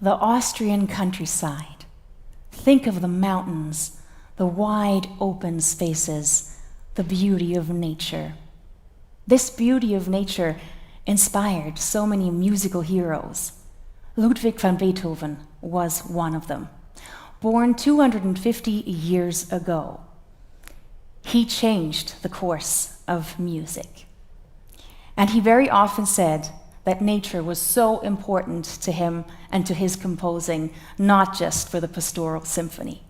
the Austrian countryside. Think of the mountains, the wide open spaces, the beauty of nature. This beauty of nature inspired so many musical heroes. Ludwig van Beethoven was one of them, born 250 years ago. He changed the course of music. And he very often said that nature was so important to him and to his composing, not just for the pastoral symphony.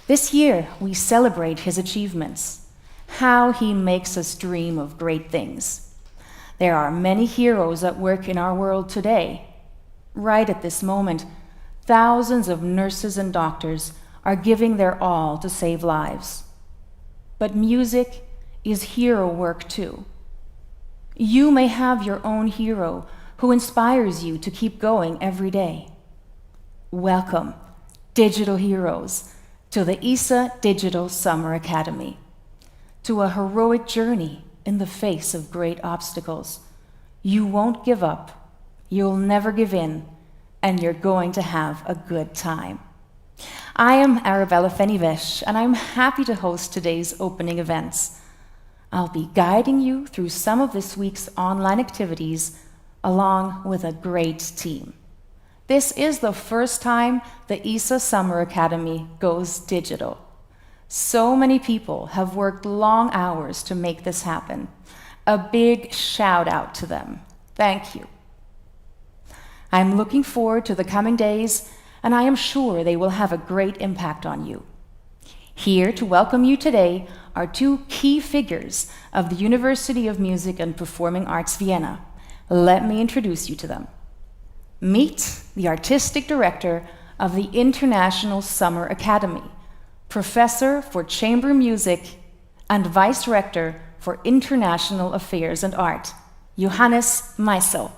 This year, we celebrate his achievements, how he makes us dream of great things. There are many heroes at work in our world today. Right at this moment, thousands of nurses and doctors are giving their all to save lives. But music is hero work too. You may have your own hero who inspires you to keep going every day. Welcome, digital heroes, to the isaDigital Summer Academy, to a heroic journey in the face of great obstacles. You won't give up, you'll never give in, and you're going to have a good time. I am Arabella Fenivesh, and I'm happy to host today's opening events. I'll be guiding you through some of this week's online activities along with a great team. This is the first time the ISA Summer Academy goes digital. So many people have worked long hours to make this happen. A big shout out to them. Thank you. I'm looking forward to the coming days, and I am sure they will have a great impact on you. Here to welcome you today are two key figures of the University of Music and Performing Arts Vienna. Let me introduce you to them. Meet the Artistic Director of the International Summer Academy, Professor for Chamber Music and Vice Rector for International Affairs and Art, Johannes Meissl.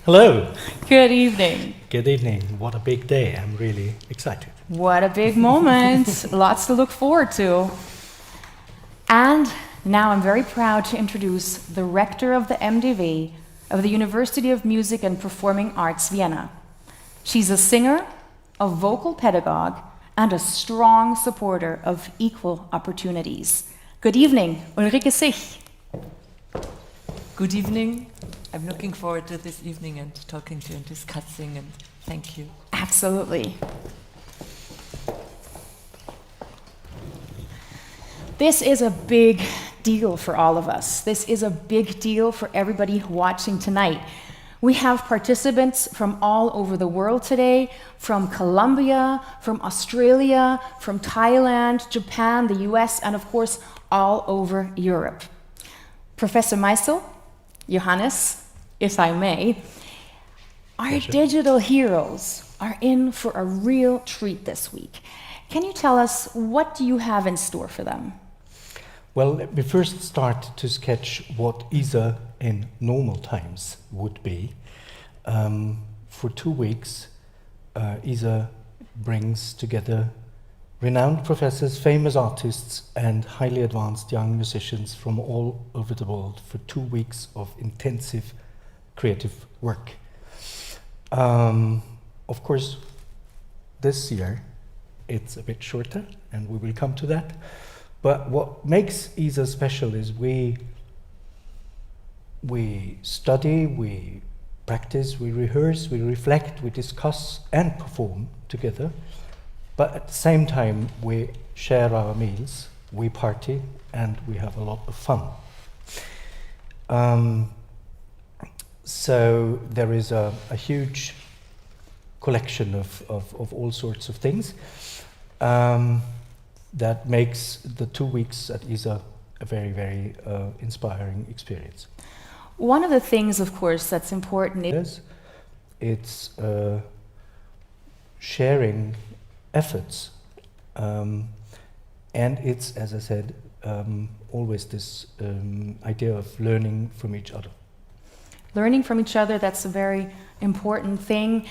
Hello. Good evening. Good evening. What a big day. I'm really excited. What a big moment. Lots to look forward to. And now I'm very proud to introduce the rector of the MDV of the University of Music and Performing Arts Vienna. She's a singer, a vocal pedagogue, and a strong supporter of equal opportunities. Good evening, Ulrike Sich. Good evening. I'm looking forward to this evening and talking to you and discussing, and thank you. Absolutely. This is a big deal for all of us. This is a big deal for everybody watching tonight. We have participants from all over the world today, from Colombia, from Australia, from Thailand, Japan, the US, and of course, all over Europe. Professor Meissl, Johannes, if I may, our digital heroes are in for a real treat this week. Can you tell us, what do you have in store for them? Well, let me first start to sketch what ISA in normal times would be. For 2 weeks, ISA brings together renowned professors, famous artists, and highly advanced young musicians from all over the world for 2 weeks of intensive creative work. Of course, this year it's a bit shorter, and we will come to that. But what makes ISA special is we study, we practice, we rehearse, we reflect, we discuss and perform together. But at the same time, we share our meals, we party, and we have a lot of fun. So there is a huge collection of all sorts of things that makes the 2 weeks at ISA a very, very inspiring experience. One of the things, of course, that's important is it's sharing efforts, and it's, as I said, always this idea of learning from each other. Learning from each other, that's a very important thing.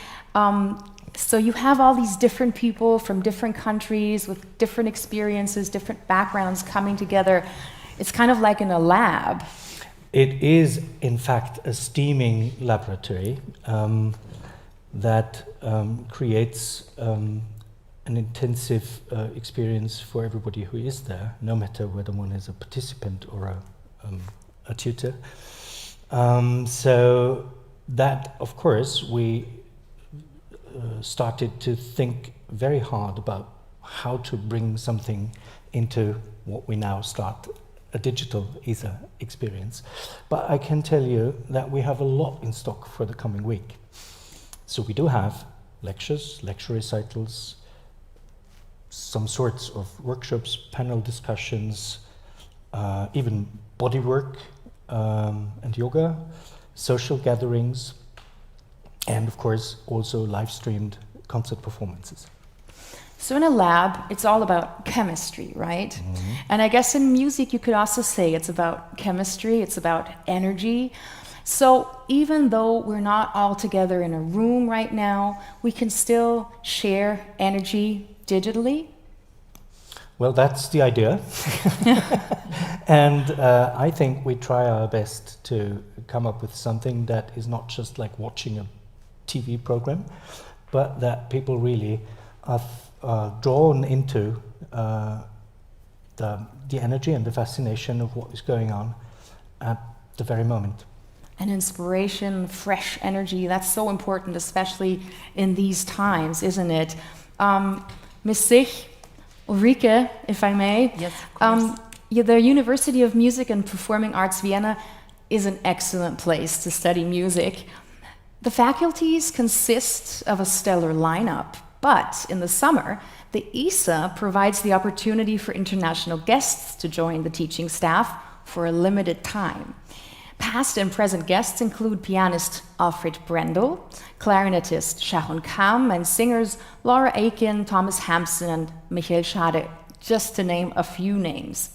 So you have all these different people from different countries with different experiences, different backgrounds coming together. It's kind of like in a lab. It is, in fact, a steaming laboratory that creates an intensive experience for everybody who is there, no matter whether one is a participant or a tutor. So that, of course, we started to think very hard about how to bring something into what we now start a digital ISA experience. But I can tell you that we have a lot in stock for the coming week. So we do have lectures, lecture recitals, some sorts of workshops, panel discussions, even bodywork and yoga, social gatherings, and of course also live-streamed concert performances. So in a lab, it's all about chemistry, right? Mm-hmm. And I guess in music you could also say it's about chemistry, it's about energy. So even though we're not all together in a room right now, we can still share energy digitally? Well, that's the idea. And I think we try our best to come up with something that is not just like watching a TV program, but that people really are drawn into the energy and the fascination of what is going on at the very moment. And inspiration, fresh energy, that's so important, especially in these times, isn't it? Ms. Sich, Ulrike, if I may. Yes, of course. The University of Music and Performing Arts Vienna is an excellent place to study music. The faculties consist of a stellar lineup, but in the summer, the ISA provides the opportunity for international guests to join the teaching staff for a limited time. Past and present guests include pianist Alfred Brendel, clarinetist Shahun Kam, and singers Laura Aiken, Thomas Hampson, and Michael Schade, just to name a few names.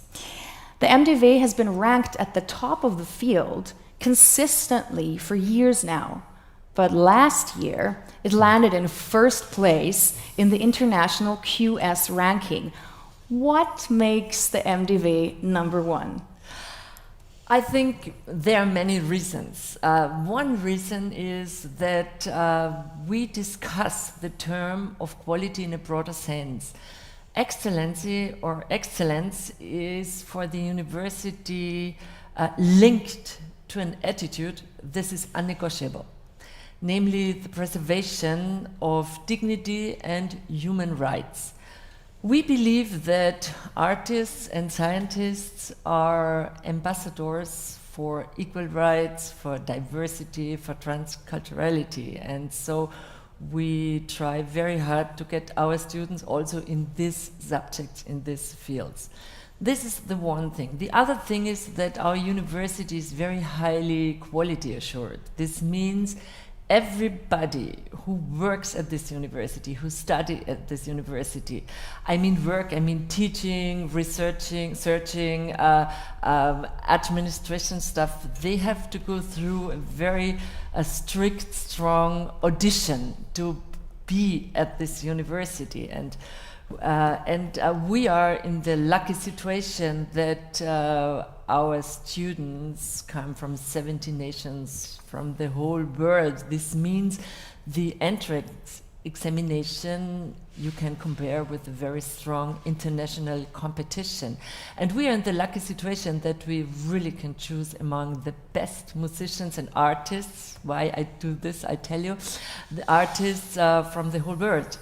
The MDW has been ranked at the top of the field consistently for years now, but last year it landed in first place in the international QS ranking. What makes the MDW number one? I think there are many reasons. One reason is that we discuss the term of quality in a broader sense. Excellency or excellence is for the university linked to an attitude. This is unnegotiable, namely the preservation of dignity and human rights. We believe that artists and scientists are ambassadors for equal rights, for diversity, for transculturality, and so we try very hard to get our students also in this subject, in these fields. This is the one thing. The other thing is that our university is very highly quality assured. This means everybody who works at this university, who study at this university, I mean work, I mean teaching, researching, searching, administration stuff, they have to go through a very strict, strong audition to be at this university. And we are in the lucky situation that our students come from 70 nations from the whole world. This means the entrance examination you can compare with a very strong international competition. And we are in the lucky situation that we really can choose among the best musicians and artists. Why I do this, I tell you, the artists from the whole world.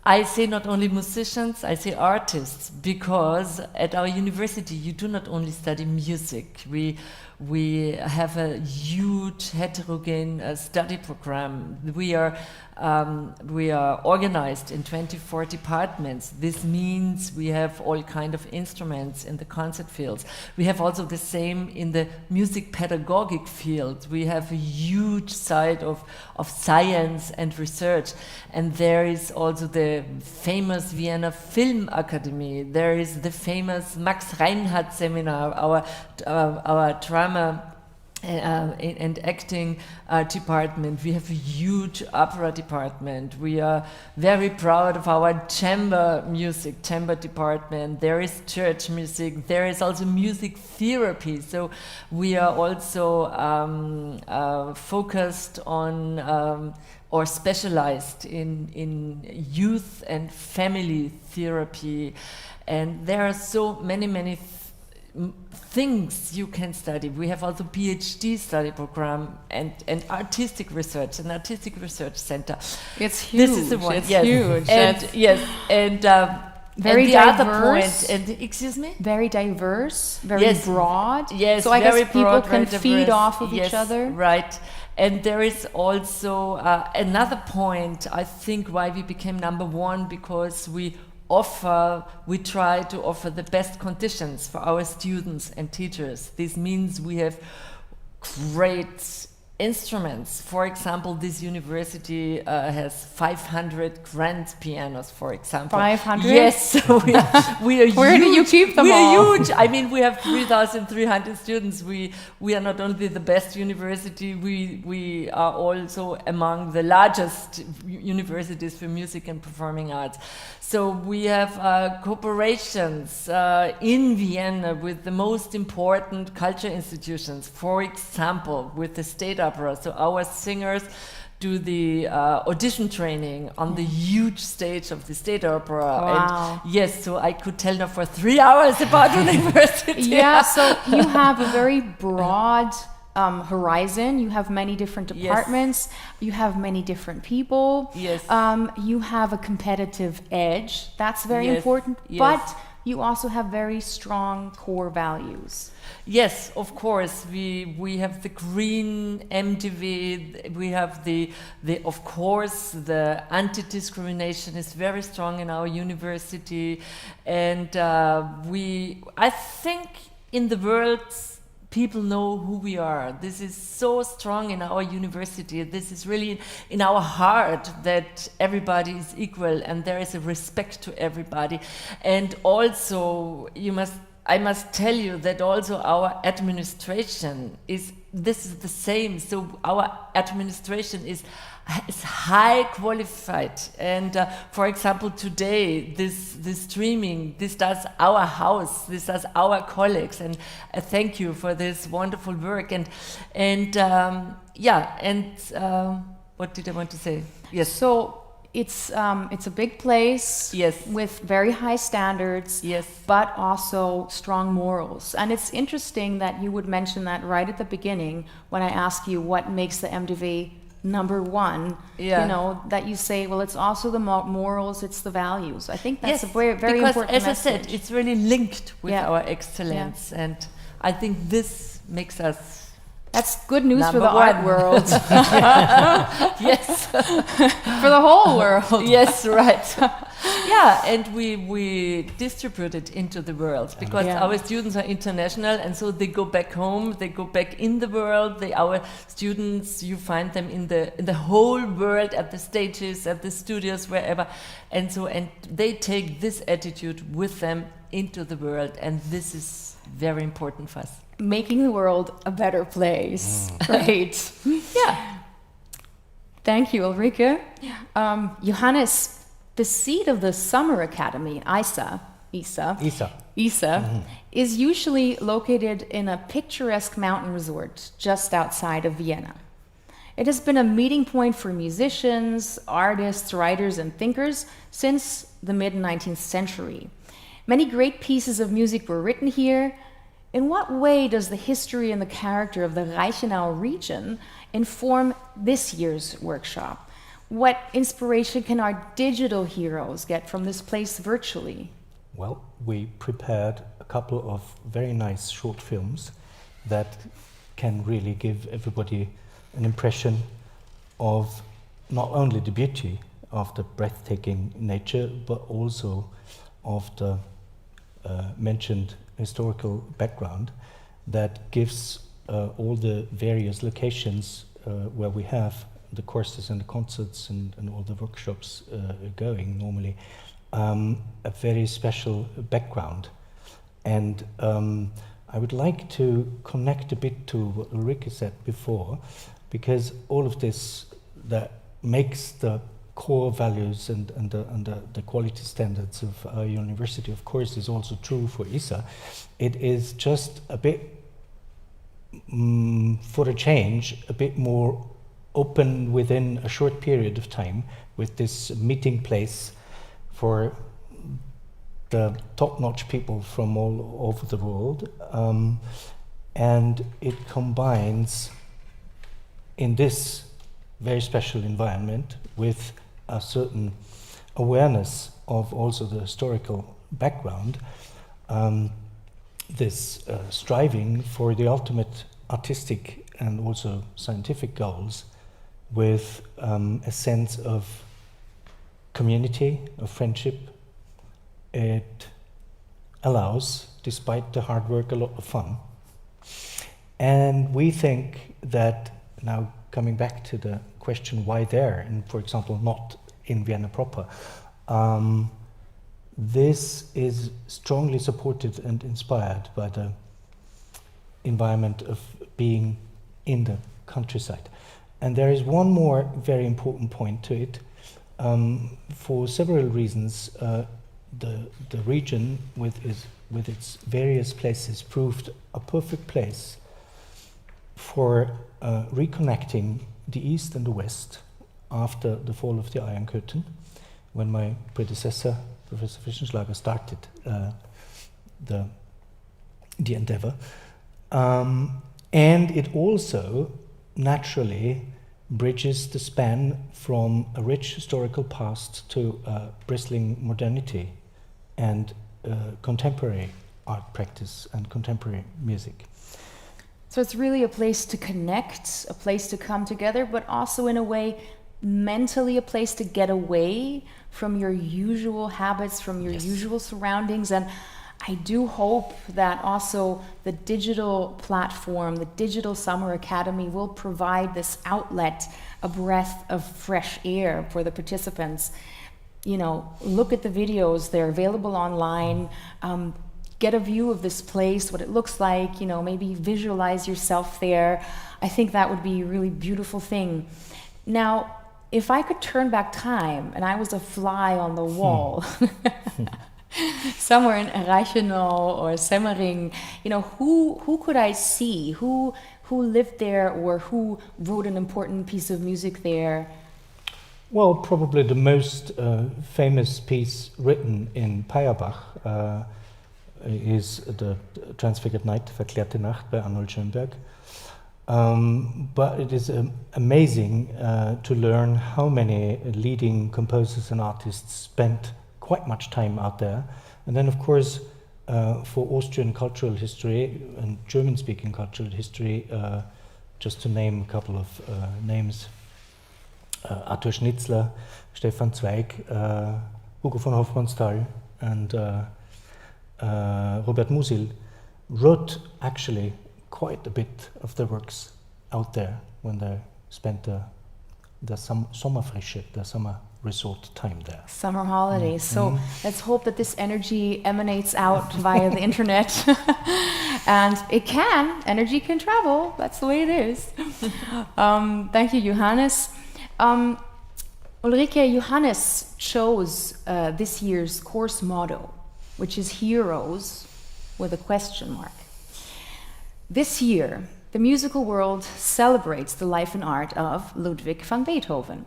I say not only musicians, I say artists, because at our university you do not only study music. We have a huge heterogeneous study program. We are organized in 24 departments. This means we have all kind of instruments in the concert fields. We have also the same in the music pedagogic field. We have a huge side of science and research. And there is also the famous Vienna Film Academy. There is the famous Max Reinhardt seminar, our drama and acting department. We have a huge opera department. We are very proud of our chamber department. There is church music. There is also music therapy. So we are also focused on or specialized in youth and family therapy. And there are so many things you can study. We have also PhD study program and artistic research, an artistic research center. It's huge. This is the one. It's yes. huge. and Very the diverse. other point, and excuse me? Very diverse, very Yes. broad. Yes, so I very guess people broad, can very feed diverse. off of Yes, each other. Right. And there is also another point, I think, why we became number one, because we try to offer the best conditions for our students and teachers. This means we have great instruments. For example, this university has 500 grand pianos, for example. 500? Yes, so we are huge. Where do you keep them We all? are huge. I mean, we have 3,300 students. We are not only the best university, we are also among the largest universities for music and performing arts. So we have cooperations in Vienna with the most important culture institutions, for example, with the State Opera. So our singers do the audition training on the huge stage of the State Opera. Wow. And yes, so I could tell now for 3 hours about university. Yeah, so you have a very broad horizon. You have many different Yes. departments. You have many different people. Yes. You have a competitive edge. That's very Yes, important. yes. But you also have very strong core values. Yes, of course. We have the green MDV. We have the of course the anti-discrimination is very strong in our university, and I think in the world people know who we are. This is so strong in our university. This is really in our heart that everybody is equal and there is a respect to everybody. And also, I must tell you that also our administration is the same. So our administration is high qualified, and for example today this streaming, this does our house, this does our colleagues, and thank you for this wonderful work. And what did I want to say? Yes. So it's a big place. Yes. With very high standards. Yes. But also strong morals. And it's interesting that you would mention that right at the beginning when I ask you what makes the MDV number one. Yeah. You know, that you say, well, it's also the morals, it's the values. I think that's Yes, a very because important as message. I said, it's really linked with Yeah. our excellence, and I think this makes us That's good news for number the art one. world. yes. For the whole world. Yes, right. Yeah, and we distribute it into the world because Yeah. our students are international, and so they go back home, they go back in the world. Our students, you find them in the whole world, at the stages, at the studios, wherever, and they take this attitude with them into the world, and this is very important for us. Making the world a better place. Great. Yeah. Thank you, Ulrike. Johannes, the seat of the Summer Academy, ISA, is usually located in a picturesque mountain resort just outside of Vienna. It has been a meeting point for musicians, artists, writers, and thinkers since the mid-19th century. Many great pieces of music were written here. In what way does the history and the character of the Reichenau region inform this year's workshop? What inspiration can our digital heroes get from this place virtually? Well, we prepared a couple of very nice short films that can really give everybody an impression of not only the beauty of the breathtaking nature, but also of the mentioned historical background that gives all the various locations where we have the courses and the concerts and all the workshops going normally a very special background. And I would like to connect a bit to what Ulrike said before, because all of this that makes the core values and the quality standards of our university, of course, is also true for ISA. It is just a bit, for a change, a bit more open within a short period of time, with this meeting place for the top-notch people from all over the world, and it combines in this very special environment with a certain awareness of also the historical background, this striving for the ultimate artistic and also scientific goals, with a sense of community, of friendship. It allows, despite the hard work, a lot of fun. And we think that, now coming back to the question why there, and for example not in Vienna proper, this is strongly supported and inspired by the environment of being in the countryside. And there is one more very important point to it. For several reasons, the region with its various places proved a perfect place for reconnecting the East and the West after the fall of the Iron Curtain, when my predecessor, Professor Fischenschlager, started the endeavor. And it also naturally bridges the span from a rich historical past to bristling modernity and contemporary art practice and contemporary music. So it's really a place to connect, a place to come together, but also in a way mentally a place to get away from your usual habits, from your usual surroundings. And I do hope that also the digital platform, the Digital Summer Academy, will provide this outlet, a breath of fresh air for the participants. You know, look at the videos, they're available online. Get a view of this place, what it looks like, you know, maybe visualize yourself there. I think that would be a really beautiful thing. Now, if I could turn back time and I was a fly on the wall, somewhere in Reichenau or Semmering, you know, who could I see? Who lived there, or who wrote an important piece of music there? Well, probably the most famous piece written in Peyerbach is the Transfigured Night, Verklärte Nacht by Arnold Schoenberg. But it is amazing to learn how many leading composers and artists spent quite much time out there. And then, of course, for Austrian cultural history and German-speaking cultural history, just to name a couple of names, Arthur Schnitzler, Stefan Zweig, Hugo von Hofmannsthal, and Robert Musil wrote actually quite a bit of their works out there when they spent the Sommerfrische, the summer resort time there. Summer holidays. So let's hope that this energy emanates out via the internet. And energy can travel. That's the way it is. Thank you, Johannes. Ulrike, Johannes chose this year's course motto, which is Heroes with a question mark. This year, the musical world celebrates the life and art of Ludwig van Beethoven.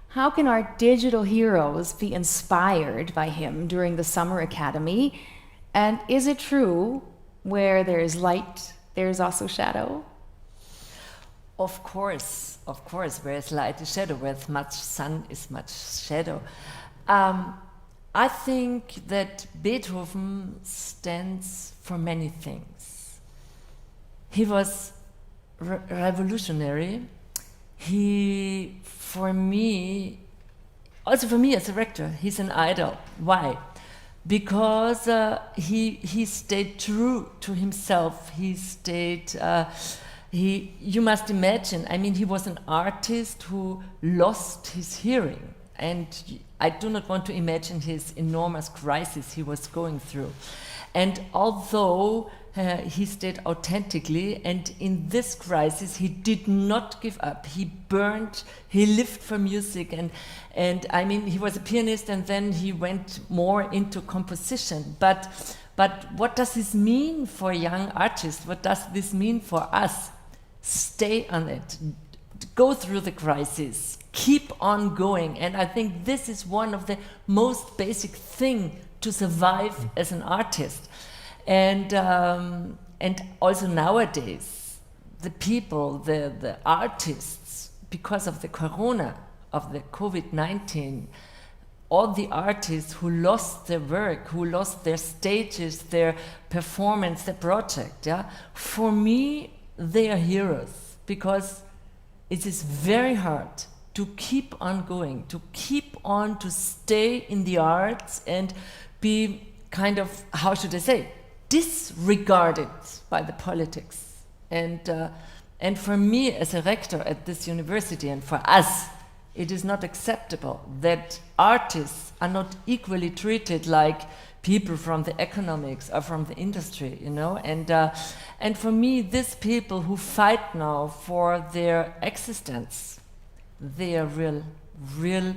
How can our digital heroes be inspired by him during the Summer Academy? And is it true, where there is light, there is also shadow? Of course, where is light is shadow, where much sun is much shadow. I think that Beethoven stands for many things. He was revolutionary. For me as a rector, he's an idol. Why? Because he stayed true to himself. You must imagine, I mean, he was an artist who lost his hearing. And I do not want to imagine his enormous crisis he was going through. And although he stayed authentically, and in this crisis he did not give up. He lived for music, and I mean, he was a pianist, and then he went more into composition. But what does this mean for young artists? What does this mean for us? Stay on it, go through the crisis, keep on going. And I think this is one of the most basic things to survive as an artist. And also nowadays, the people, the artists, because of the corona, of the COVID-19, all the artists who lost their work, who lost their stages, their performance, their project, yeah, for me, they are heroes, because it is very hard to keep on going, to keep on, to stay in the arts and be kind of, how should I say, disregarded by the politics. And for me as a rector at this university, and for us, it is not acceptable that artists are not equally treated like people from the economics or from the industry, you know. And for me, these people who fight now for their existence, they are real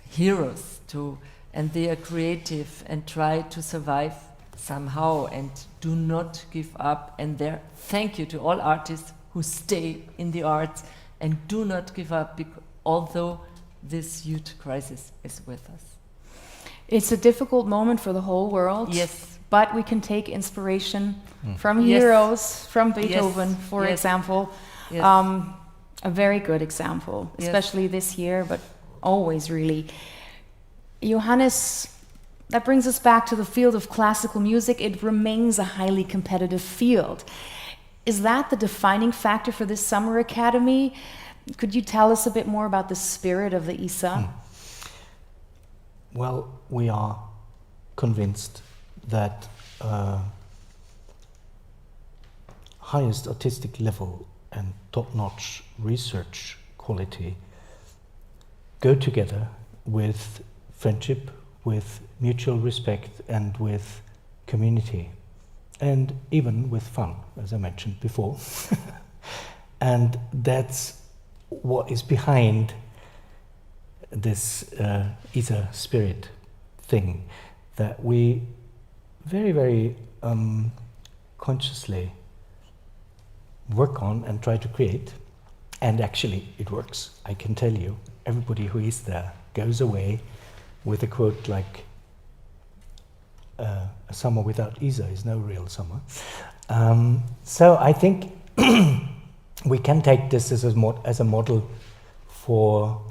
heroes too, and they are creative and try to survive somehow and do not give up. And thank you to all artists who stay in the arts and do not give up, although this huge crisis is with us. It's a difficult moment for the whole world. Yes. But we can take inspiration from heroes, from Beethoven, for example. Yes. A very good example, especially this year, but always really. Johannes, that brings us back to the field of classical music. It remains a highly competitive field. Is that the defining factor for this summer academy? Could you tell us a bit more about the spirit of the ISA? Well, we are convinced that highest artistic level and top-notch research quality go together with friendship, with mutual respect, and with community, and even with fun, as I mentioned before. And that's what is behind this ISA spirit thing, that we very, very consciously work on and try to create. And actually it works. I can tell you, everybody who is there goes away with a quote like, a summer without ISA is no real summer. So I think we can take this as a model for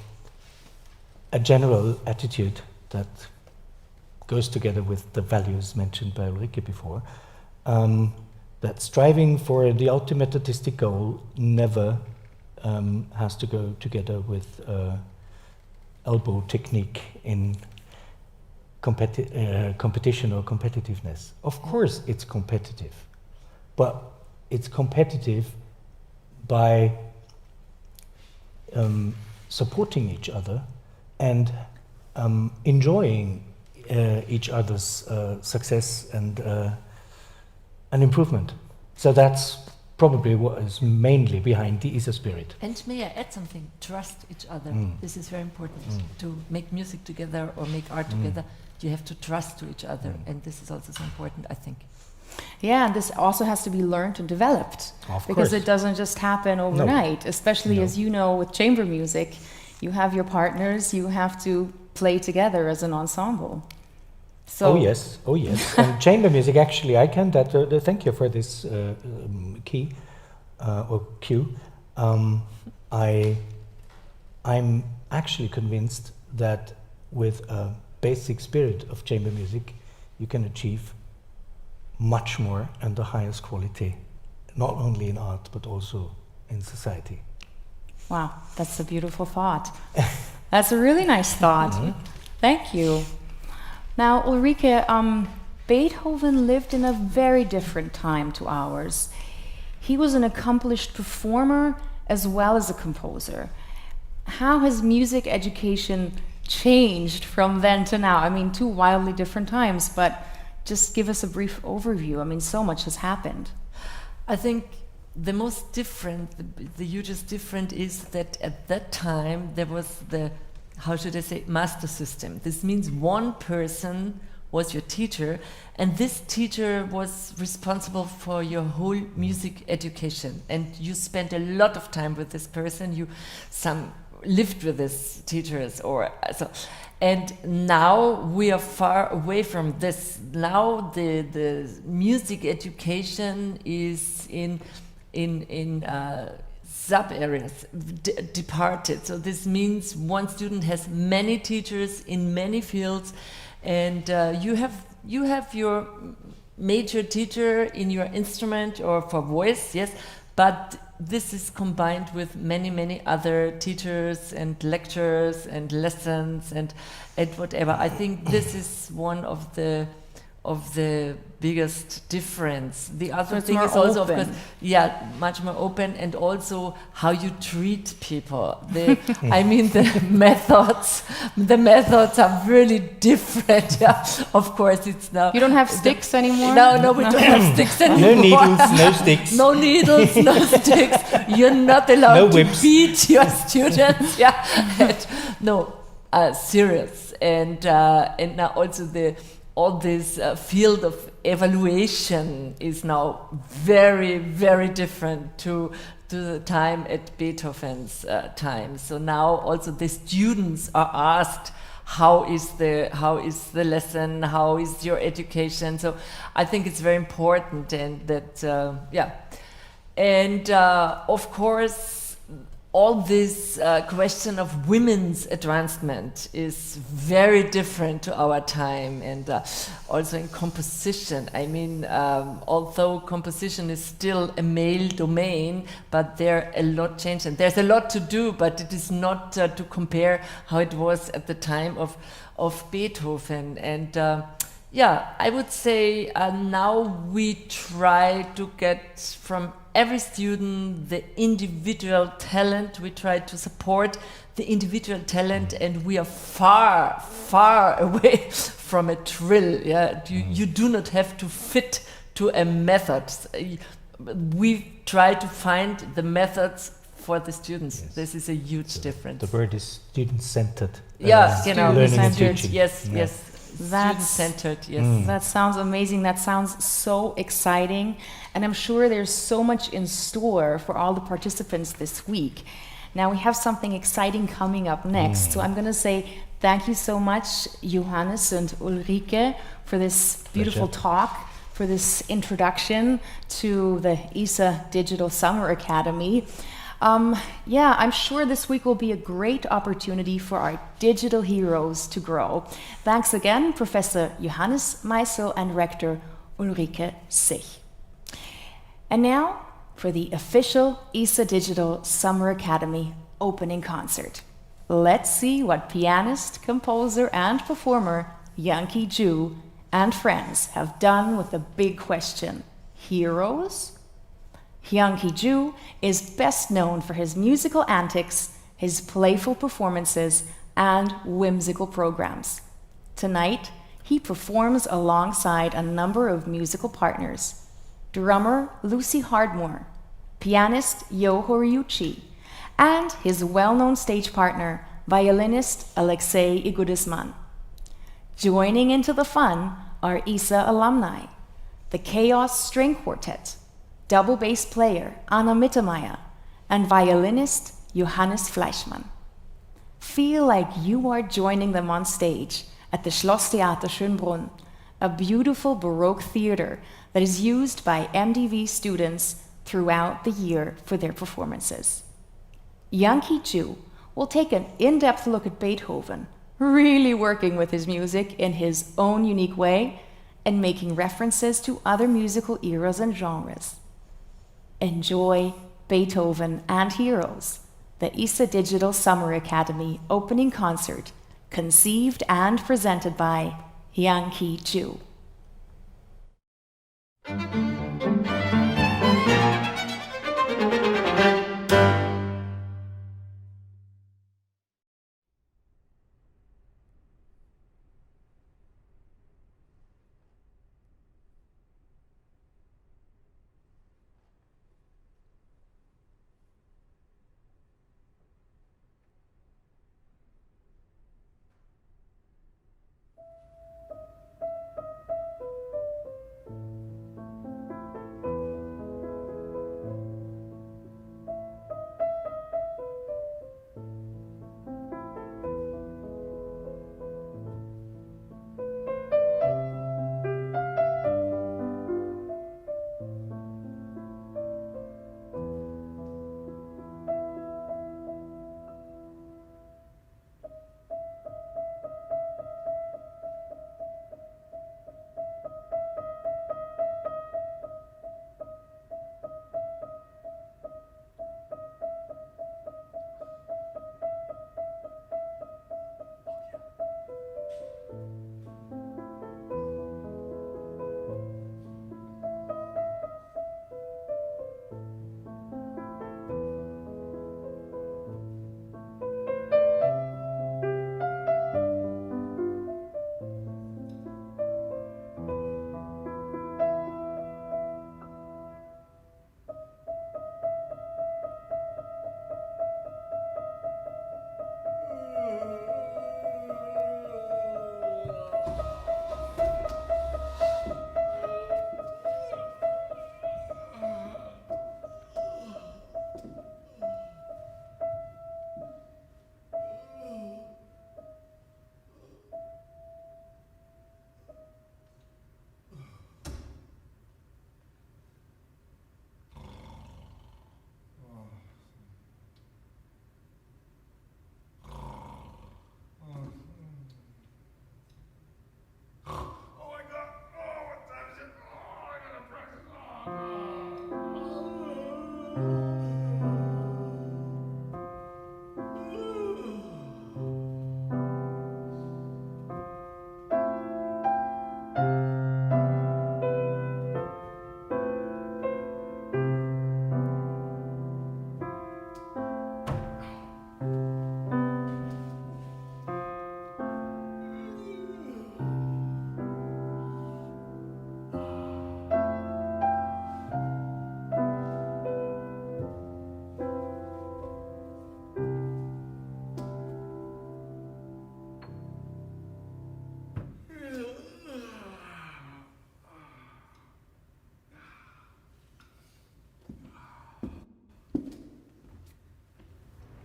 a general attitude that goes together with the values mentioned by Ulrike before, that striving for the ultimate artistic goal never has to go together with elbow technique in competition or competitiveness. Of course it's competitive, but it's competitive by supporting each other and enjoying each other's success and an improvement. So that's probably what is mainly behind the ISA spirit. And may I add something? Trust each other. This is very important. To make music together or make art together, you have to trust to each other, and this is also so important, I think. Yeah, and this also has to be learned and developed, because it doesn't just happen overnight, especially as you know with chamber music. You have your partners, you have to play together as an ensemble. So oh yes. And chamber music, actually, I can thank you for this key or cue. I'm actually convinced that with a basic spirit of chamber music, you can achieve much more and the highest quality, not only in art but also in society. Wow, that's a beautiful thought. That's a really nice thought. Thank you. Now, Ulrike, Beethoven lived in a very different time to ours. He was an accomplished performer as well as a composer. How has music education changed from then to now? I mean, two wildly different times, but just give us a brief overview. I mean, so much has happened. I think the most different, the hugest difference is that at that time there was the, how should I say, master system. This means one person was your teacher, and this teacher was responsible for your whole music education. And you spent a lot of time with this person. You lived with these teachers, or so. And now we are far away from this. Now the music education is in sub areas, departed. So this means one student has many teachers in many fields, and you have your major teacher in your instrument or for voice, yes, but this is combined with many other teachers and lectures and lessons and whatever. I think this is one of the biggest difference. The other thing is also, of course, much more open, and also how you treat people. I mean, the methods are really different. Yeah, of course, it's now. You don't have sticks anymore? No, we don't have sticks anymore. No needles, no sticks. No needles, no sticks. You're not allowed to beat your students. Yeah, serious, and now also all this field of evaluation is now very different to the time at Beethoven's time. So now also the students are asked, how is the lesson, how is your education? So I think it's very important, and that of course all this question of women's advancement is very different to our time, and also in composition. I mean, although composition is still a male domain, but there a lot changed, and there's a lot to do, but it is not to compare how it was at the time of Beethoven. And I would say now we try to get from every student the individual talent. We try to support the individual talent, and we are far away from a drill. Yeah, you do not have to fit to a method. We try to find the methods for the students. Yes. This is a huge difference. The word is student-centered. Student-centered. Yes. Student-centered, yes. That sounds amazing. That sounds so exciting. And I'm sure there's so much in store for all the participants this week. Now we have something exciting coming up next. So I'm going to say thank you so much, Johannes and Ulrike, for this beautiful talk, for this introduction to the isaDigital Summer Academy. I'm sure this week will be a great opportunity for our digital heroes to grow. Thanks again, Professor Johannes Meissl and Rector Ulrike Sich. And now for the official isaDigital Summer Academy opening concert. Let's see what pianist, composer, and performer Hyung-ki Joo and friends have done with the big question, heroes? Hyung-ki Joo is best known for his musical antics, his playful performances, and whimsical programs. Tonight, he performs alongside a number of musical partners: drummer Lucy Hardmore, pianist Yo Horiuchi, and his well-known stage partner, violinist Aleksey Igudesman. Joining into the fun are ISA alumni, the Chaos String Quartet, double bass player Anna Mittermeier, and violinist Johannes Fleischmann. Feel like you are joining them on stage at the Schlosstheater Schönbrunn, a beautiful Baroque theater that is used by MDV students throughout the year for their performances. Hyung-ki Joo will take an in-depth look at Beethoven, really working with his music in his own unique way and making references to other musical eras and genres. Enjoy Beethoven and Heroes, the isaDigital Summer Academy opening concert, conceived and presented by Hyung-ki Joo.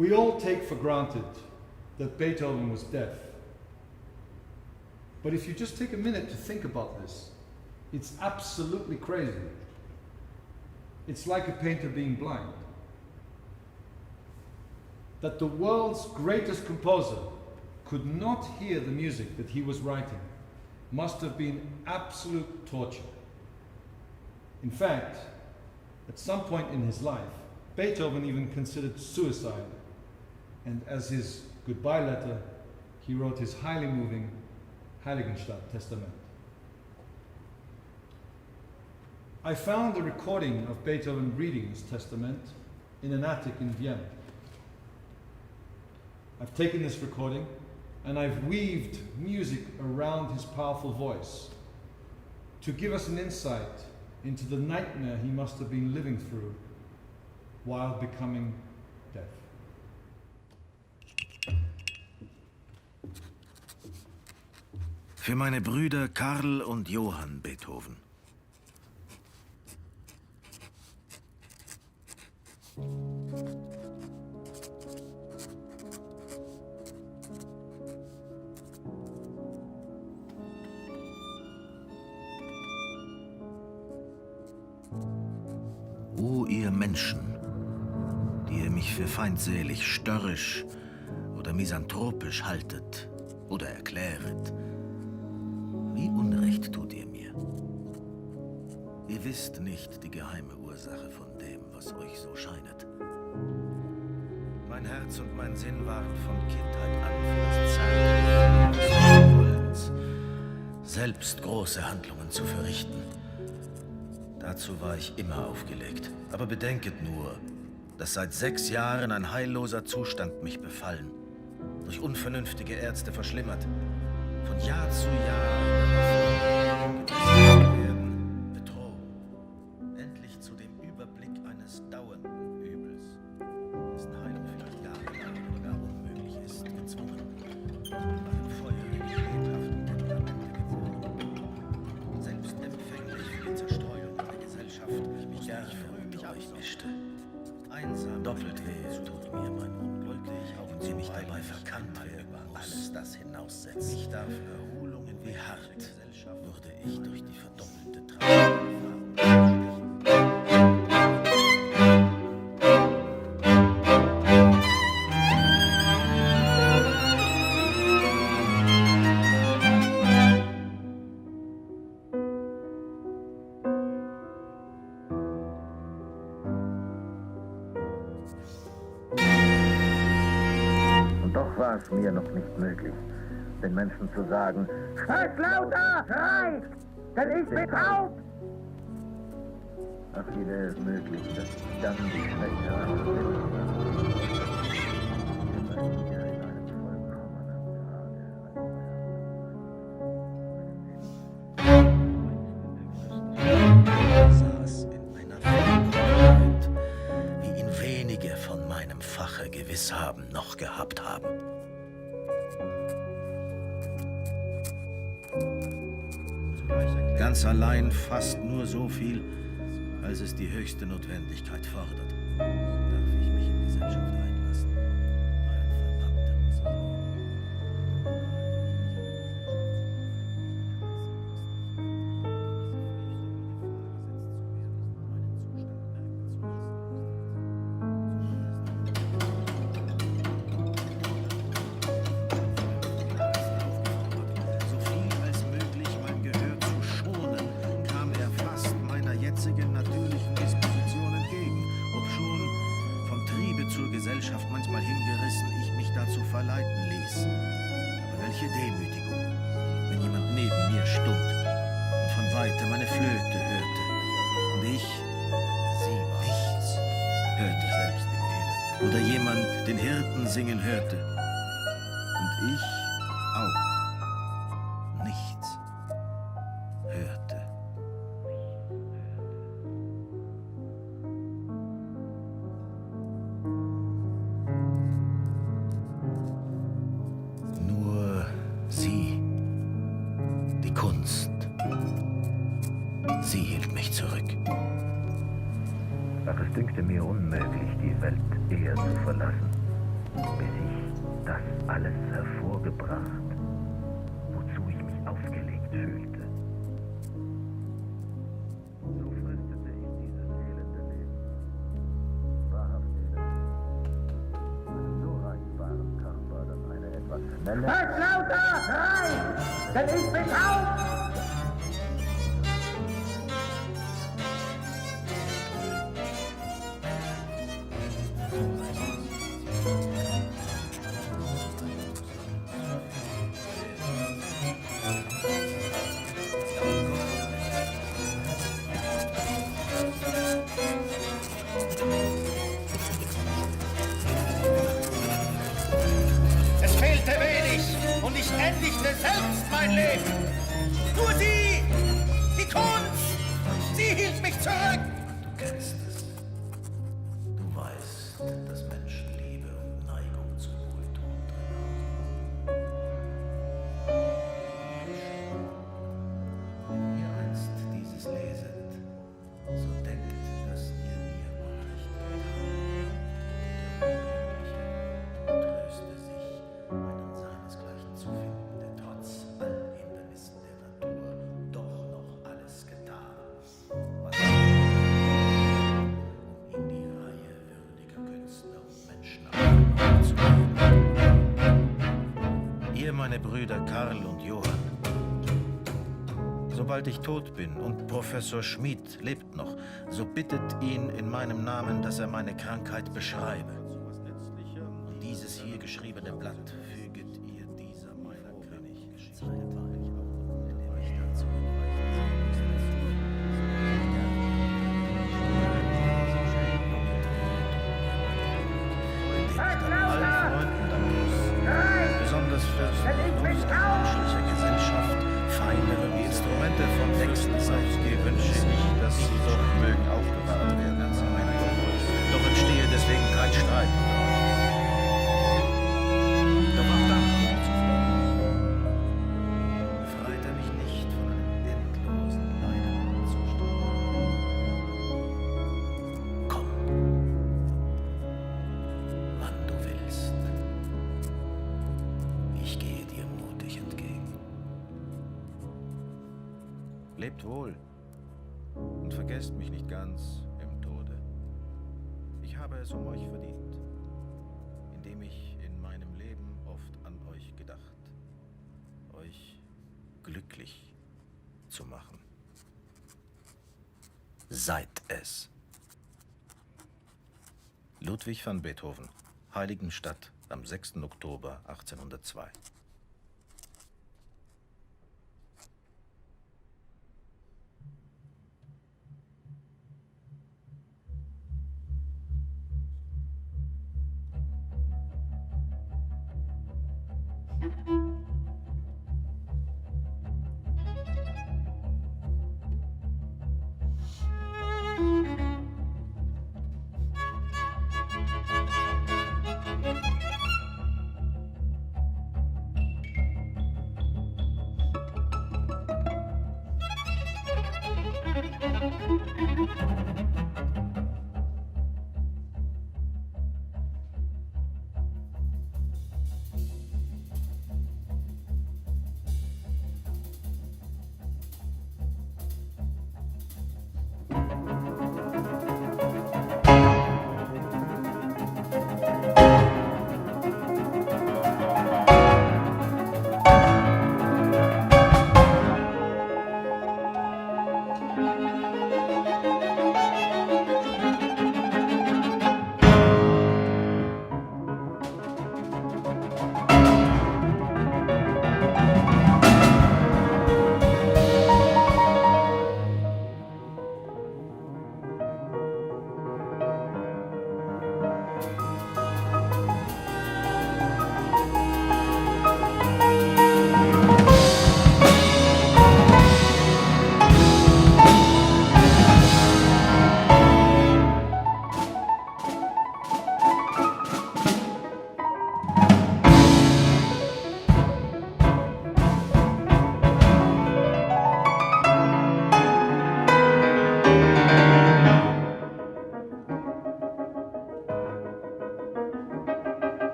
We all take for granted that Beethoven was deaf. But if you just take a minute to think about this, it's absolutely crazy. It's like a painter being blind. That the world's greatest composer could not hear the music that he was writing must have been absolute torture. In fact, at some point in his life, Beethoven even considered suicide. And as his goodbye letter, he wrote his highly moving Heiligenstadt Testament. I found a recording of Beethoven reading his testament in an attic in Vienna. I've taken this recording and I've weaved music around his powerful voice to give us an insight into the nightmare he must have been living through while becoming deaf. Für meine Brüder Karl und Johann Beethoven. O ihr Menschen, die ihr mich für feindselig, störrisch oder misanthropisch haltet oder erkläret, wie Unrecht tut ihr mir. Ihr wisst nicht die geheime Ursache von dem, was euch so scheinet. Mein Herz und mein Sinn waren von Kindheit an für das Zärtliche des Wollens, selbst große Handlungen zu verrichten. Dazu war ich immer aufgelegt. Aber bedenket nur, dass seit 6 Jahren ein heilloser Zustand mich befallen, durch unvernünftige Ärzte verschlimmert, von Jahr zu Jahr werden, bedroht, endlich zu dem Überblick eines dauernden Übels, dessen Heilung vielleicht gar nicht oder gar unmöglich ist, gezwungen, einem feurigen, lebhaften Temperamente geworden, selbst empfänglich für die Zerstreuung der Gesellschaft, mich gerne mit euch mischte. Einsam, doppelt weh tut mir mein Unglück, und sie mich dabei verkannt werden muss. Alles das hinaussetzt. Ich darf Erholungen, wie hart wurde ich durch die verdoppelte Trauer. Mir noch nicht möglich, den Menschen zu sagen, schreib lauter, schrei, denn ich bin taub. Ach, wie wäre es möglich, dass ich dann die Schwäche saß in einer Vollkommenheit, wie ihn wenige von meinem Fache gewiss haben, noch gehabt haben. Ganz allein fast nur so viel, als es die höchste Notwendigkeit fordert. Darf ich mich in Gesellschaft einlassen? Ein Verdammter muss ich singen hörte. Und ich auch nichts hörte. Nur sie, die Kunst, sie hielt mich zurück. Ach, es dünkte mir unmöglich, die Welt eher zu verlassen. bis ich das alles hervorgebracht, wozu ich mich aufgelegt fühlte. So fristete ich dieses elende Leben. Wahrhaft einen so reizbaren Körper, dass eine etwas schnelle... Hört lauter! Rein! Denn ich bin taub! Es fehlte wenig und ich endigte selbst mein Leben. Nur sie, die Kunst, sie hielt mich zurück. Du kennst es. Du weißt, dass Menschen Liebe und Neigung zum Wohltun drin haben. Ihr einst dieses leset, so denkt, dass ihr mir Unrecht getan. Der Unglückliche tröste sich, einen seinesgleichen zu finden, der trotz allen Hindernissen der Natur doch noch alles getan, was in die Reihe würdiger Künstler und Menschen aufzunehmen. Ihr, meine Brüder Karl und Johann, sobald ich tot bin und Professor Schmid lebt noch, so bittet ihn in meinem Namen, dass er meine Krankheit beschreibe. Und dieses hier geschriebene Blatt füget ihr dieser meiner König Geschichte bei, indem ich dazu allen Freunden danken muss, besonders Fürsten und menschlicher Gesellschaft, feinere Instrumente von Wechselseitig wünsche ich, dass sie doch mögen aufbewahrt werden. Doch entstehe deswegen kein Streit unter euch. Doch auch dann befreit er mich nicht von einem endlosen, leidenden Zustand. Komm, wann du willst. Ich gehe dir mutig entgegen. Lebt wohl und vergesst mich nicht ganz im Tode. Ich habe es um euch verdient, indem ich in meinem Leben oft an euch gedacht, euch glücklich zu machen. Seid es. Ludwig van Beethoven, Heiligenstadt am 6. Oktober 1802.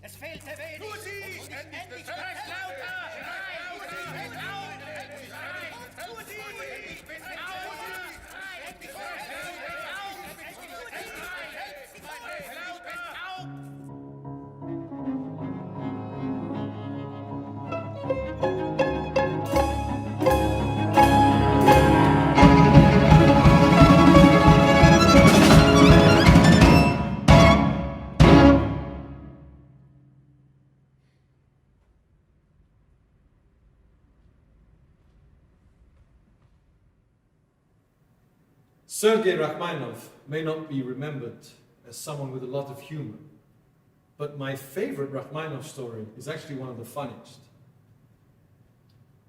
Es fehlte wenig. Tu sie! Endlich schreib lauter! Schrei! Tu sie! Sergei Rachmaninov may not be remembered as someone with a lot of humor, but my favorite Rachmaninov story is actually one of the funniest.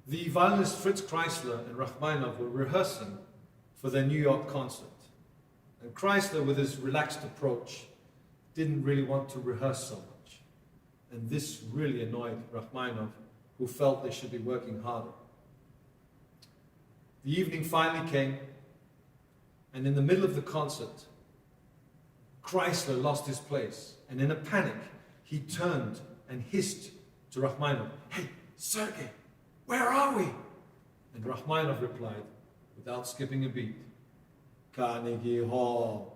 The violinist Fritz Kreisler and Rachmaninov were rehearsing for their New York concert. And Kreisler, with his relaxed approach, didn't really want to rehearse so much. And this really annoyed Rachmaninov, who felt they should be working harder. The evening finally came, and in the middle of the concert, Kreisler lost his place, and in a panic, he turned and hissed to Rachmaninov, "Hey, Sergei, where are we?" And Rachmaninov replied, without skipping a beat, "Carnegie Hall."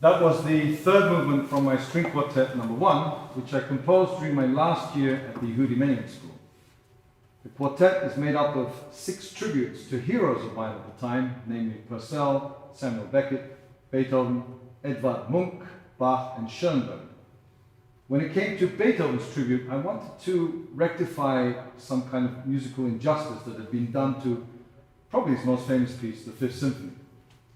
That was the third movement from my string quartet number 1, which I composed during my last year at the Hyung-ki School. The quartet is made up of 6 tributes to heroes of mine at the time, namely Purcell, Samuel Beckett, Beethoven, Edvard Munch, Bach, and Schoenberg. When it came to Beethoven's tribute, I wanted to rectify some kind of musical injustice that had been done to probably his most famous piece, the Fifth Symphony.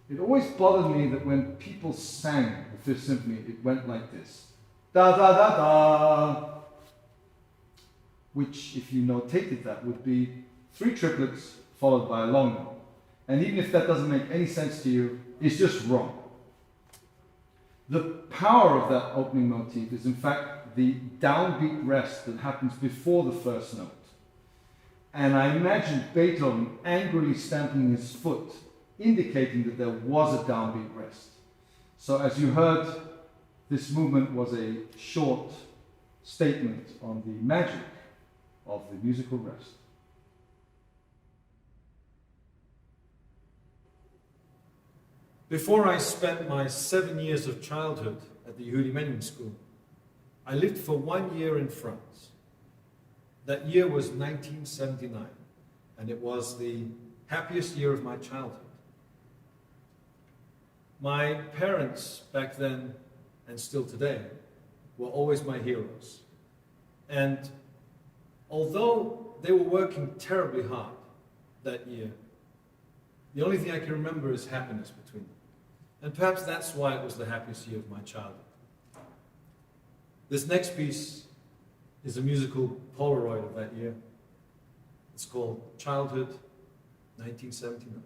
It always bothered me that when people sang the Fifth Symphony, it went like this. Da da da da. Which, if you notated that, would be 3 triplets followed by a long note. And even if that doesn't make any sense to you, it's just wrong. The power of that opening motif is in fact the downbeat rest that happens before the first note. And I imagined Beethoven angrily stamping his foot, indicating that there was a downbeat rest. So as you heard, this movement was a short statement on the magic of the musical rest. Before I spent my 7 years of childhood at the Hyung-ki School, I lived for 1 year in France. That year was 1979, and it was the happiest year of my childhood. My parents back then, and still today, were always my heroes. And although they were working terribly hard that year, the only thing I can remember is happiness between them. And perhaps that's why it was the happiest year of my childhood. This next piece is a musical Polaroid of that year. It's called Childhood, 1979.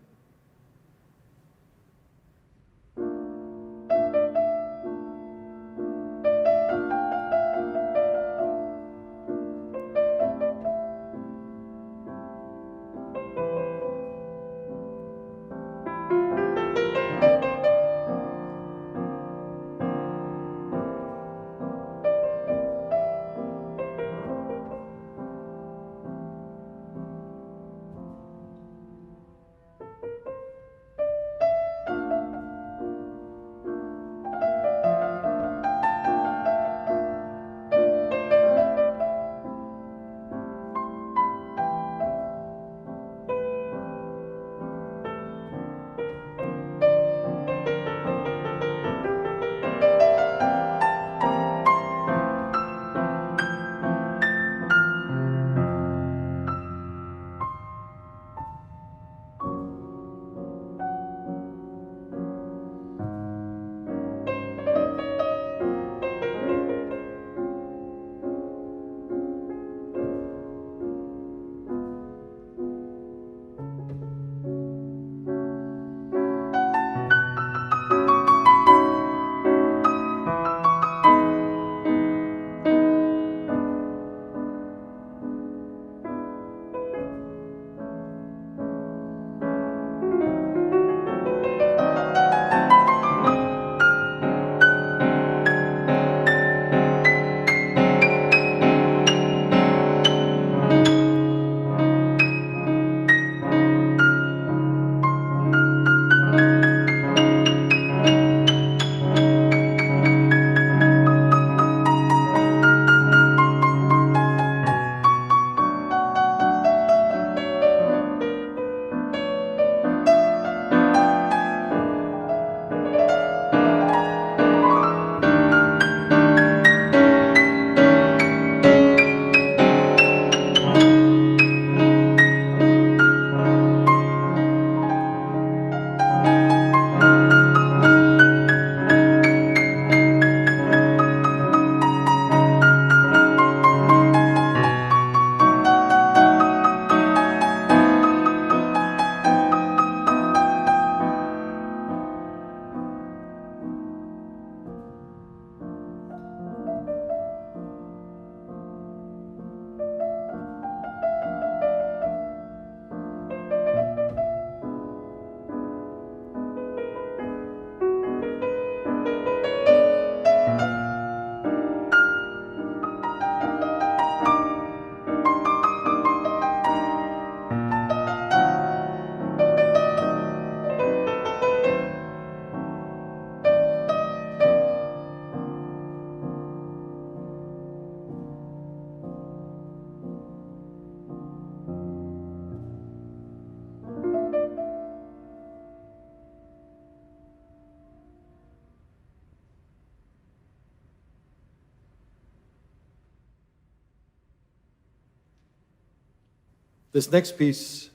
This next piece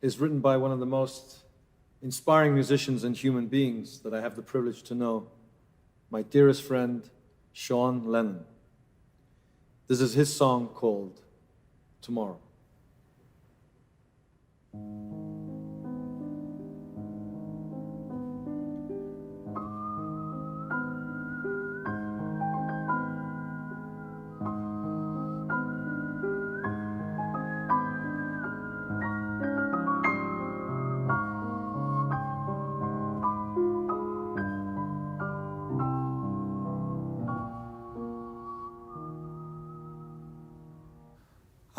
is written by one of the most inspiring musicians and human beings that I have the privilege to know, my dearest friend, Sean Lennon. This is his song called Tomorrow.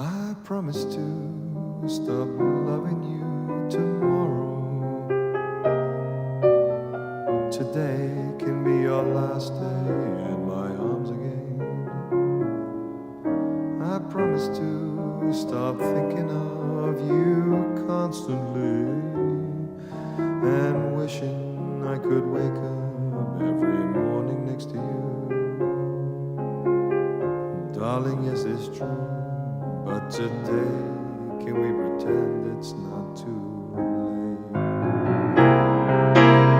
I promise to stop loving you tomorrow. Today can be your last day in my arms again. I promise to stop thinking of you constantly and wishing I could wake up every morning next to you. Darling, yes, it's true. But today, can we pretend it's not too late?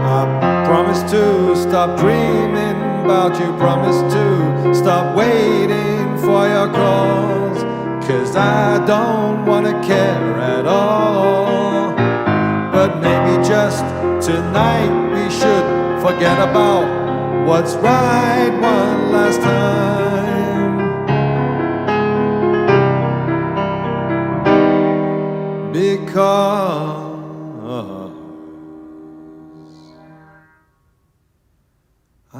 I promise to stop dreaming about you. Promise to stop waiting for your calls. 'Cause I don't wanna care at all. But maybe just tonight we should forget about what's right one last time. Because I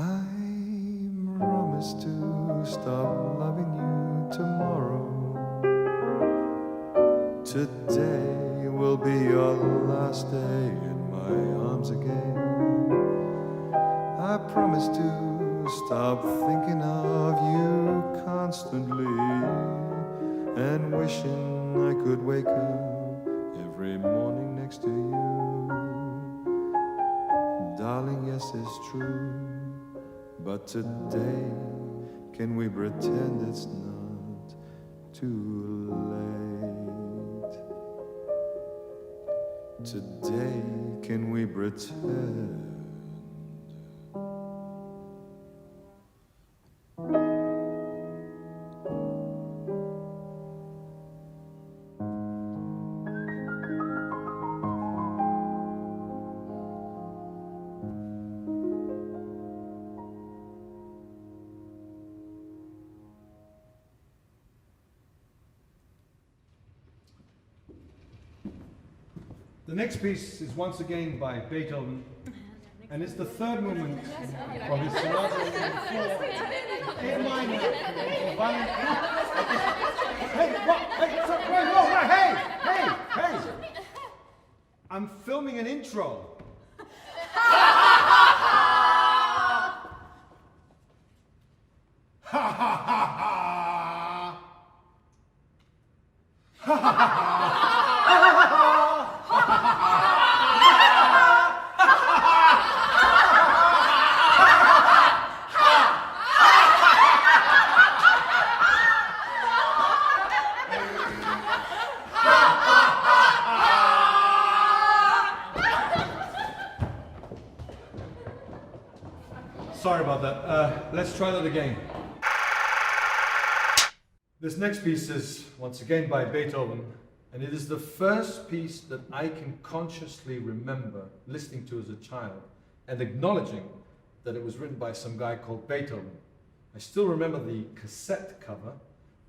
promise to stop loving you tomorrow. Today will be your last day in my arms again. I promise to stop thinking of you constantly and wishing I could wake up every morning next to you. Darling, yes, it's true. But today, can we pretend it's not too late? Today, can we pretend? The next piece is once again by Beethoven, and it's the third movement from his sonata in A minor. Hey, what? Hey, hey! I'm filming an intro. Sorry about that. Let's try that again. This next piece is once again by Beethoven, and it is the first piece that I can consciously remember listening to as a child and acknowledging that it was written by some guy called Beethoven. I still remember the cassette cover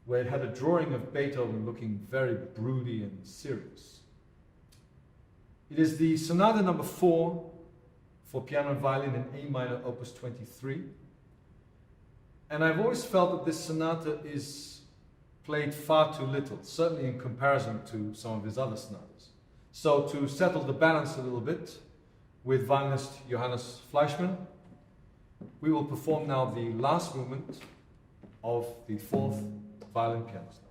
where it had a drawing of Beethoven looking very broody and serious. It is the Sonata number 4 for piano and violin in A minor, opus 23. And I've always felt that this sonata is played far too little, certainly in comparison to some of his other sonatas. So to settle the balance a little bit, with violinist Johannes Fleischmann, we will perform now the last movement of the 4th violin piano sonata.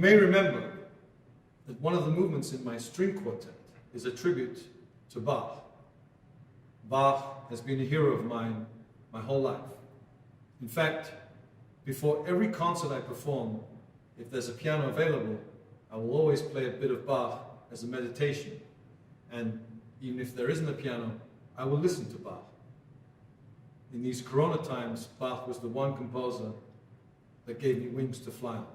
may remember that one of the movements in my string quartet is a tribute to Bach. Bach has been a hero of mine my whole life. In fact, before every concert I perform, if there's a piano available, I will always play a bit of Bach as a meditation. And even if there isn't a piano, I will listen to Bach. In these Corona times, Bach was the one composer that gave me wings to fly on.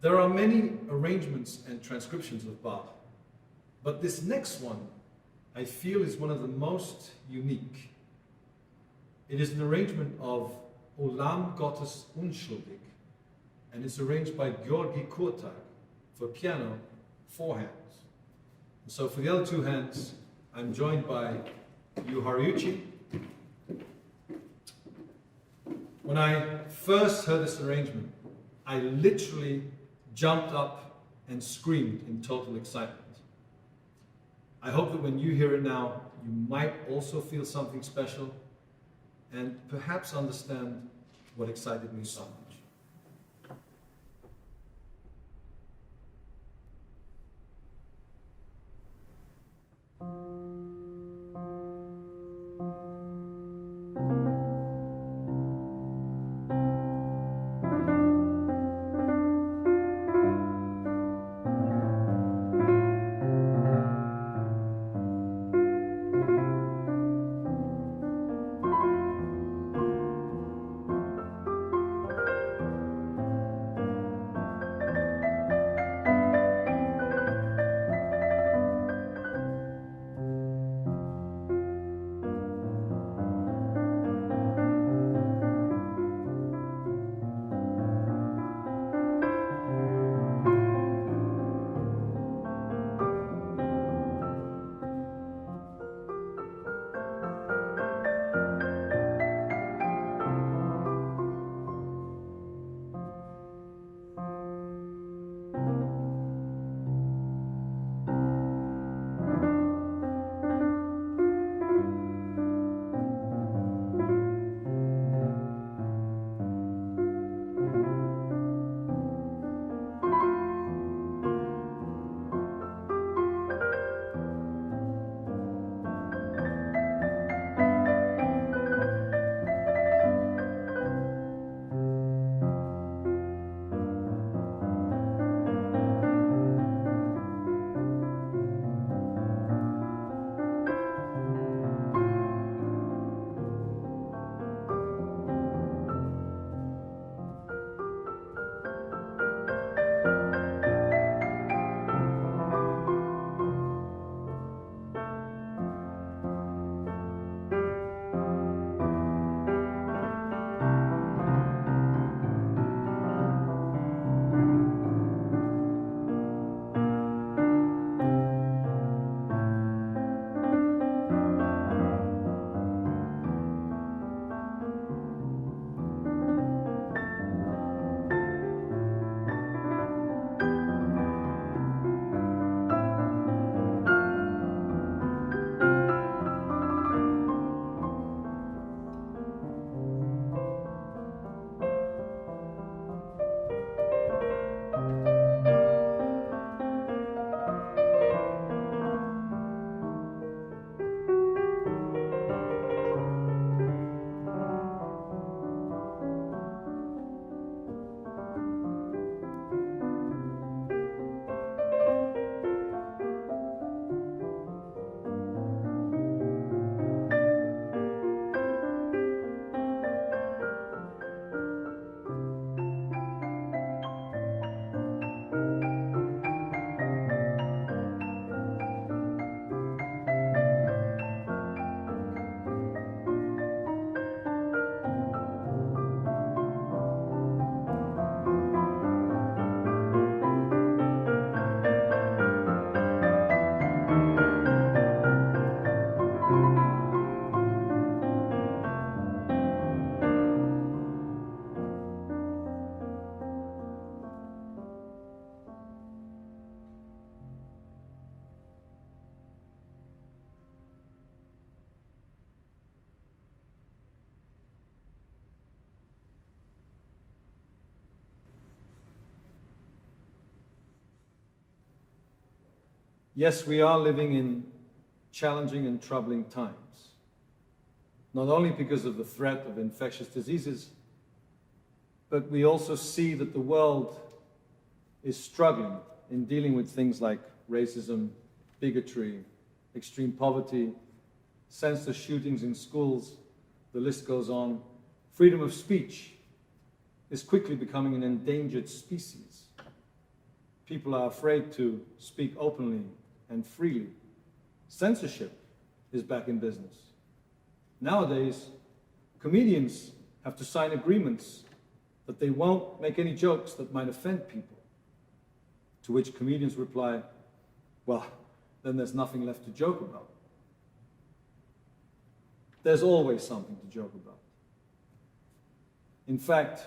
There are many arrangements and transcriptions of Bach, but this next one I feel is one of the most unique. It is an arrangement of O Lamm Gottes unschuldig, and it's arranged by György Kurtag for piano, 4 hands. And so for the other 2 hands, I'm joined by Horiuchi. When I first heard this arrangement, I literally jumped up and screamed in total excitement. I hope that when you hear it now, you might also feel something special and perhaps understand what excited me so much. Yes, we are living in challenging and troubling times, not only because of the threat of infectious diseases, but we also see that the world is struggling in dealing with things like racism, bigotry, extreme poverty, senseless shootings in schools, the list goes on. Freedom of speech is quickly becoming an endangered species. People are afraid to speak openly and freely. Censorship is back in business. Nowadays, comedians have to sign agreements that they won't make any jokes that might offend people. To which comedians reply, well, then there's nothing left to joke about. There's always something to joke about. In fact,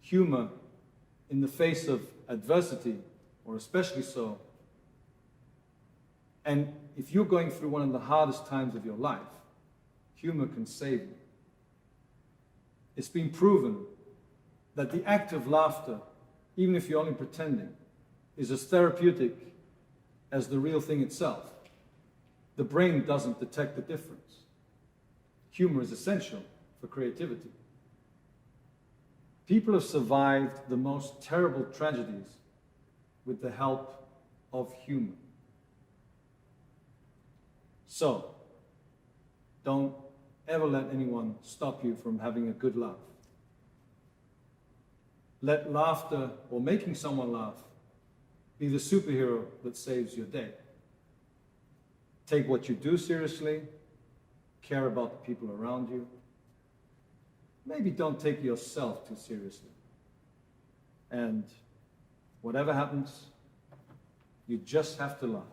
humor in the face of adversity, or especially so, and if you're going through one of the hardest times of your life, humor can save you. It's been proven that the act of laughter, even if you're only pretending, is as therapeutic as the real thing itself. The brain doesn't detect the difference. Humor is essential for creativity. People have survived the most terrible tragedies with the help of humor. So, don't ever let anyone stop you from having a good laugh. Let laughter, or making someone laugh, be the superhero that saves your day. Take what you do seriously, care about the people around you. Maybe don't take yourself too seriously. And whatever happens, you just have to laugh.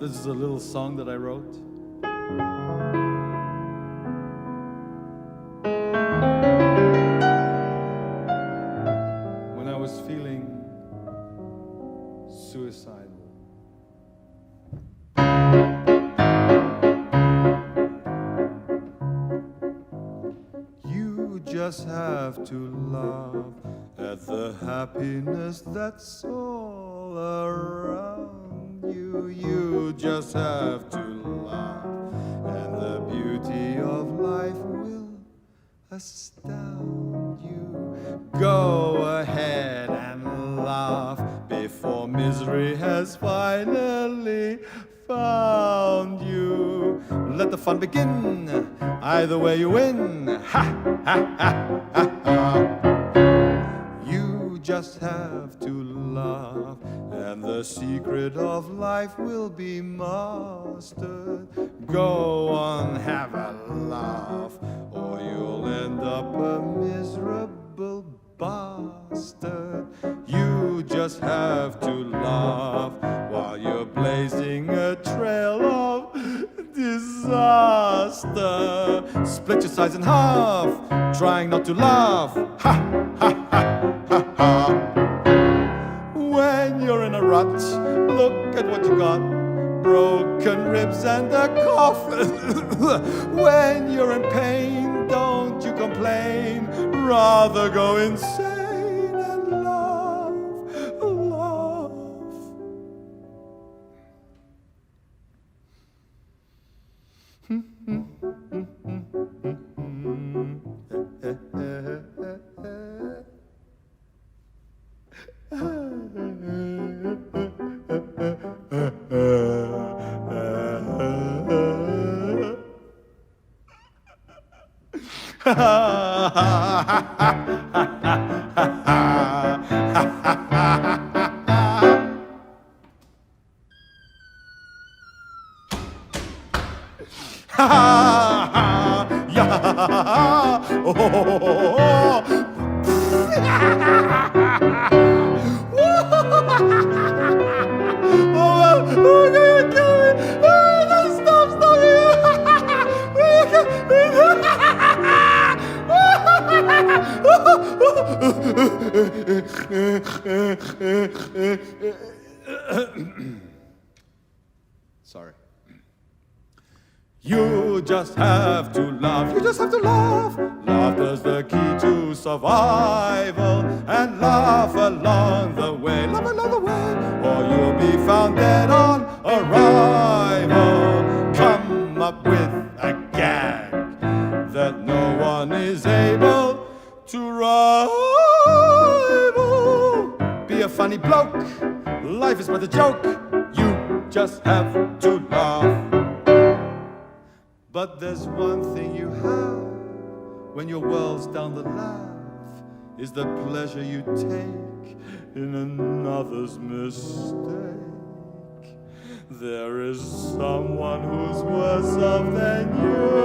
This is a little song that I wrote. When I was feeling suicidal. You just have to laugh at the happiness that's all around. You just have to laugh, and the beauty of life will astound you. Go ahead and laugh before misery has finally found you. Let the fun begin, either way you win. Ha, ha, ha, ha, ha. You just have to laugh, and the secret of life will be mastered. Go on, have a laugh, or you'll end up a miserable bastard. You just have to laugh while you're blazing a trail of disaster. Split your sides in half, trying not to laugh. Ha, ha, ha, ha, ha. When you're in a rut, look at what you got. Broken ribs and a cough. When you're in pain, don't you complain. Rather go insane and laugh, laugh. Sorry. You just have to laugh, you just have to laugh. Laughter's the key to survival. And laugh along the way, laugh along the way, or you'll be found dead on arrival. Come up with a gag that no one is able to rival. Be a funny bloke, life is but a joke. You just have to laugh. But there's one thing you have when your world's down the laugh, is the pleasure you take in another's mistake. There is someone who's worse off than you.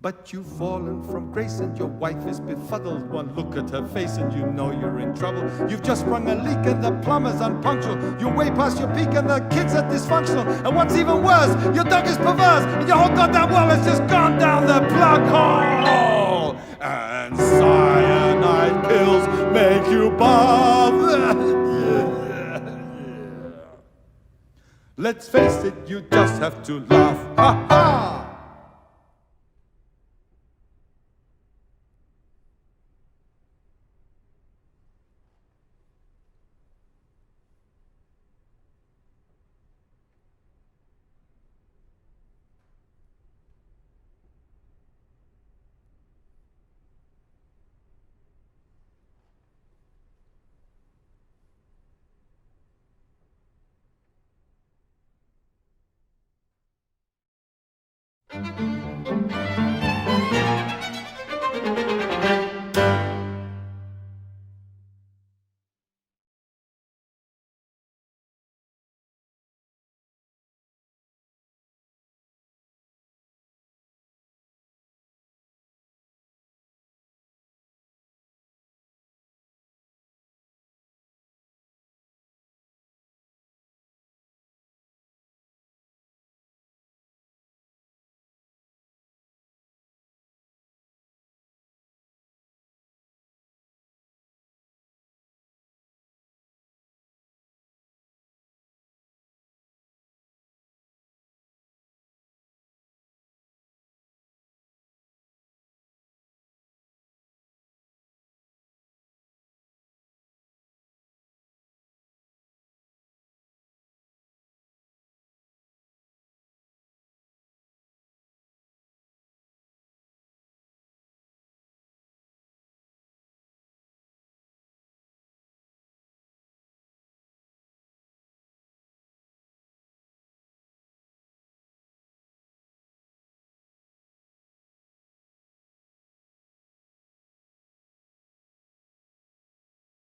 But you've fallen from grace and your wife is befuddled. One look at her face and you know you're in trouble. You've just sprung a leak and the plumber's unpunctual. You're way past your peak and the kids are dysfunctional. And what's even worse, your dog is perverse and your whole goddamn world has just gone down the plug hole. And cyanide pills make you bath. Let's face it, you just have to laugh. Ha ha!